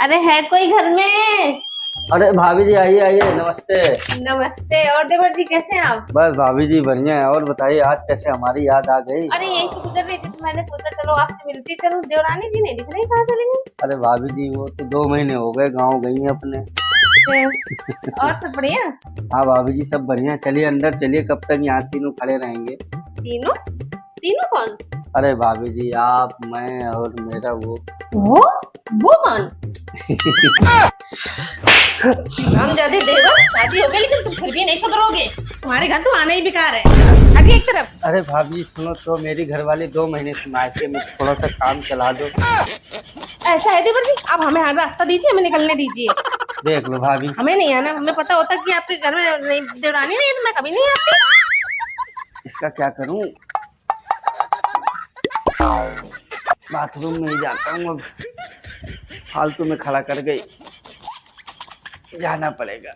अरे है कोई घर में? अरे भाभी जी आइए आइए, नमस्ते। नमस्ते। और देवर जी कैसे हैं आप? बस भाभी जी बढ़िया है। और बताइए आज कैसे हमारी याद आ गई? अरे यही से गुजर रही थी तो मैंने सोचा चलो आपसे मिलती चलो। देवरानी जी नहीं दिख रही, कहाँ चली गई? अरे भाभी जी वो तो 2 महीने हो गए गाँव गई हैं अपने। और सब बढ़िया? हाँ भाभी जी सब बढ़िया। चलिए अंदर चलिए, कब तक यहाँ तीनों खड़े रहेंगे? तीनों? तीनों कौन? अरे भाभी जी आप, मैं और मेरा वो कौन? हम ज्यादा देवर शादी हो गई लेकिन तुम फिर भी नहीं सुधरोगे। तुम्हारे घर तो आना ही बेकार है। हटिए एक तरफ। अरे भाभी जी सुनो तो, मेरी घरवाली 2 महीने से मायके में, थोड़ा सा काम चला दो। ऐसा है देवर जी, आप हमें हर रास्ता दीजिए, हमें निकलने दीजिए। देख लो भाभी, हमें नहीं आना। हमें पता होता कि आपके घर में देवरानी नहीं है तो मैं कभी नहीं आती। इसका क्या करूं? बाथरूम में ही जाता हूँ, अब फालतू में खड़ा कर गई, जाना पड़ेगा।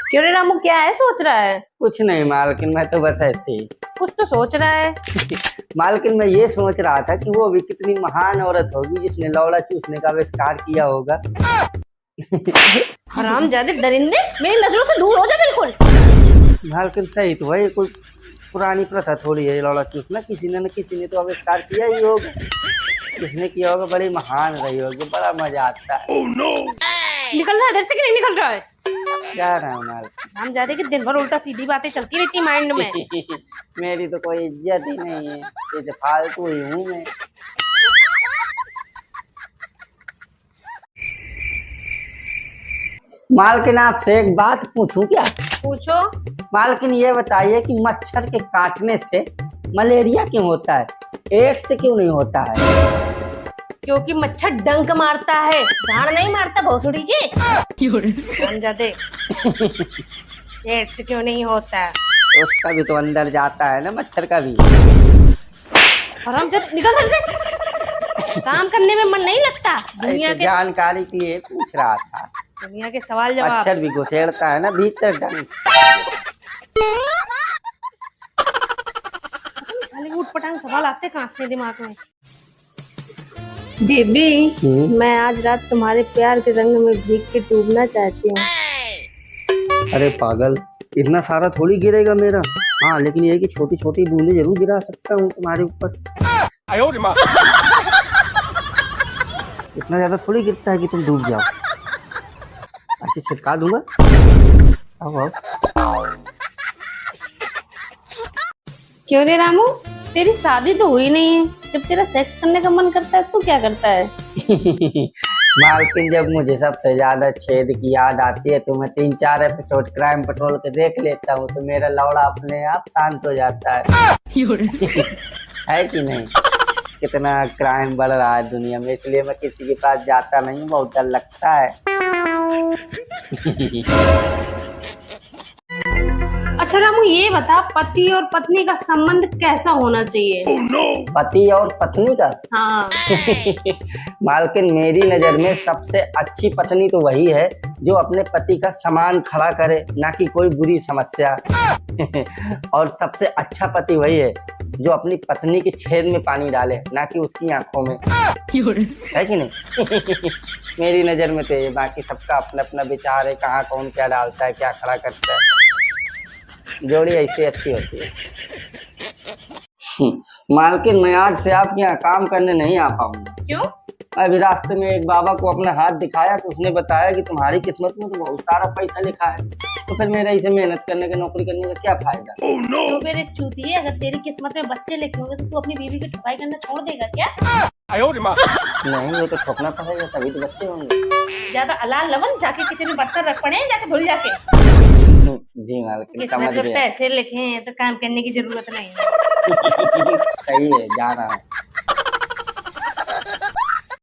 क्यों रे रामू, क्या है सोच रहा है? कुछ नहीं मालकिन, मैं तो बस ऐसे ही। कुछ तो सोच रहा है। मालकिन मैं ये सोच रहा था कि वो अभी कितनी महान औरत होगी जिसने लौड़ा चूसने का आविष्कार किया होगा। हरामजादे दरिंदे, मेरी नजरों से दूर हो जा बिल्कुल। मालकिन सही तो है, कोई पुरानी प्रथा थोड़ी है लौड़ा चूसना। किसी ने तो आविष्कार किया ही होगा। जिसने किया होगा बड़ी महान रही होगी, बड़ा मजा आता है। oh, no. निकल रहा है इधर से कि नहीं निकल रहा है? जा रहा हूँ मालकिन। हम जाते कि दिन भर उल्टा सीधी बातें चलती रहती माइंड में। मेरी तो कोई इज्जत ही नहीं है, ये तो फालतू ही हूँ मैं। मालकिन आपसे एक बात पूछूं क्या? पूछो। मालकिन ये बताइए कि मच्छर के काटने से मलेरिया क्यों होता है, एड्स से क्यों नहीं होता है? क्योंकि मच्छर डंक मारता है, झाड़ नहीं मारता भोसड़ी जी। हम जाते एड्स क्यों नहीं होता? उसका भी तो अंदर जाता है ना, मच्छर का भी। और हम जब निकल घर से, काम करने में मन नहीं लगता। दुनिया के जानकारी के लिए पूछ रहा था। दुनिया के सवाल जवाब। मच्छर भी घुसेड़ता है ना भीतर डंक। उटपटांग सवाल आते कहाँ से दिमाग में? बेबी, मैं आज रात तुम्हारे प्यार के रंग में भीग के डूबना चाहती हूँ। अरे पागल, इतना सारा थोड़ी गिरेगा मेरा। हाँ लेकिन ये कि छोटी छोटी बूंदे जरूर गिरा सकता हूँ तुम्हारे ऊपर। इतना ज्यादा थोड़ी गिरता है कि तुम डूब जाओ। ऐसे छिटका दूंगा। आओ आओ। क्यों रे रामू, तेरी शादी तो हुई नहीं है, जब तेरा सेक्स करने का मन करता है तो क्या करता है? मालकिन जब मुझे सबसे ज्यादा छेद की याद आती है तो मैं 3-4 एपिसोड क्राइम पेट्रोल के देख लेता हूँ, तो मेरा लौड़ा अपने आप शांत हो जाता है। है कि नहीं? कितना क्राइम बढ़ रहा है दुनिया में, इसलिए मैं किसी के पास जाता नहीं, बहुत डर लगता है। अच्छा रामू ये बता, पति और पत्नी का संबंध कैसा होना चाहिए? oh, no. पति और पत्नी का? हाँ। मालकिन मेरी नजर में सबसे अच्छी पत्नी तो वही है जो अपने पति का सामान खड़ा करे, ना कि कोई बुरी समस्या। और सबसे अच्छा पति वही है जो अपनी पत्नी के छेद में पानी डाले, ना कि उसकी आंखों में। है कि नहीं? मेरी नजर में तो ये, बाकी सबका अपना अपना विचार है, कहाँ कौन क्या डालता है, क्या खड़ा करता है। जोड़ी ऐसी अच्छी होती है। मालकिन मैं आज से आपके यहाँ काम करने नहीं आ पाऊंगा। क्यों? अभी रास्ते में एक बाबा को अपना हाथ दिखाया तो उसने बताया कि तुम्हारी किस्मत में तो बहुत सारा पैसा लिखा है, तो फिर मेरा इसे मेहनत करने का, नौकरी करने का क्या फायदा? oh, no. तो मेरे चूतिए, अगर तेरी किस्मत में बच्चे लिखे होंगे तो तू अपनी बीवी की ठुकाई करना छोड़ देगा क्या? नहीं, वो तो ठोकना पड़ेगा तभी तो बच्चे होंगे। ज्यादा अलाल लवन, जाके किचन में बर्तन रख पड़े, जाके धुल जाके। जी मालकिन समझ गए। पैसे लिखे हैं तो काम करने की जरूरत नहीं है। सही है, जा रहा हूँ।